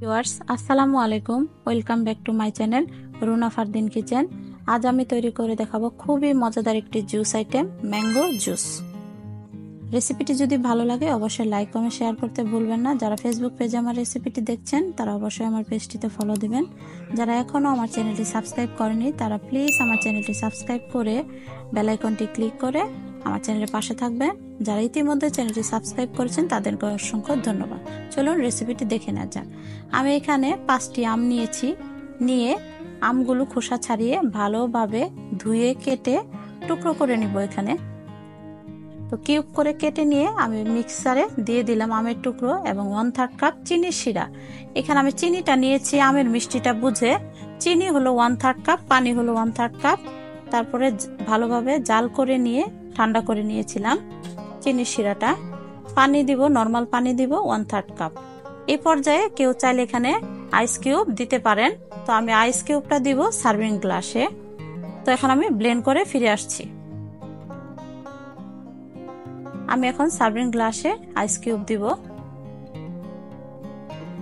Viewers আসসালামু আলাইকুম, welcome back to my channel Runa Fardin kitchen. আজ আমি তৈরি করে দেখাবো খুবই মজাদার একটি জুস আইটেম, ম্যাঙ্গো জুস। রেসিপিটি যদি ভালো লাগে অবশ্যই লাইক কমেন্ট শেয়ার করতে ভুলবেন না। যারা ফেসবুক পেজে আমার রেসিপিটি দেখছেন তারা অবশ্যই আমার পেজটিতে ফলো দিবেন। যারা এখনও আমার চ্যানেলটি সাবস্ক্রাইব করেনি তারা প্লিজ আমার চ্যানেলটি সাবস্ক্রাইব করে বেল আইকনটি ক্লিক করে আমার চ্যানেলের পাশে থাকবেন। যারা ইতিমধ্যে চ্যানেলটি সাবস্ক্রাইব করেছেন তাদেরকে অসংখ্য ধন্যবাদ। চলুন রেসিপিটি দেখে নেওয়া যাক। আমি এখানে 5টি আম নিয়েছি। নিয়ে আমগুলো খোসা ছাড়িয়ে ভালোভাবে ধুয়ে কেটে টুকরো করে নিব। এখানে তো কিউব করে কেটে নিয়ে আমি মিক্সারে দিয়ে দিলাম আমের টুকরো এবং 1/3 কাপ চিনির শিরা। এখানে আমি চিনিটা নিয়েছি আমের মিষ্টিটা বুঝে। চিনি হলো 1/3 কাপ, পানি হলো 1/3 কাপ। তারপরে ভালোভাবে জাল করে নিয়ে ঠান্ডা করে নিয়েছিলাম চিনির শিরাটা। পানি দিব, নর্মাল পানি দিব 1/3 কাপ। এই পর্যায়ে কেউ চাইলে এখানে আইস কিউব দিতে পারেন। তো আমি আইস কিউবটা দিব সার্ভিং গ্লাসে। তো এখন আমি ব্লেন্ড করে ফিরে আসছি। আমি এখন সার্ভিং গ্লাসে আইস কিউব দিব,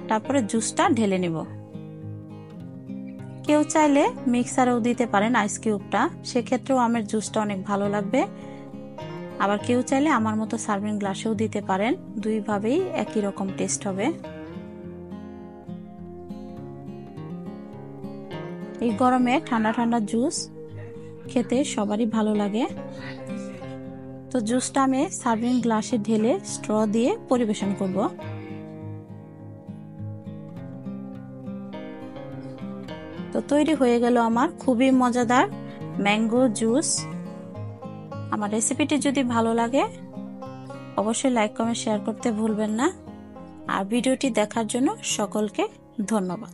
তারপরে জুসটা ঢেলে নিব। কেউ চাইলে মিক্সারেও দিতে পারেন আইস কিউবটা, সেক্ষেত্রেও আমের জুসটা অনেক ভালো লাগবে। আবার কেউ চাইলে আমার মতো সার্ভিং গ্লাসেও দিতে পারেন, দুইভাবেই একই রকম টেস্ট হবে। এই গরমে ঠান্ডা ঠান্ডা জুস খেতে সবারই ভালো লাগে। তো জুসটা আমি সার্ভিং গ্লাসে ঢেলে স্ট্র দিয়ে পরিবেশন করব। তো তৈরি হয়ে গেল আমার খুবই মজাদার ম্যাঙ্গো জুস। আমার রেসিপিটি যদি ভালো লাগে অবশ্যই লাইক কমেন্ট শেয়ার করতে ভুলবেন না। আর ভিডিওটি দেখার জন্য সকলকে ধন্যবাদ।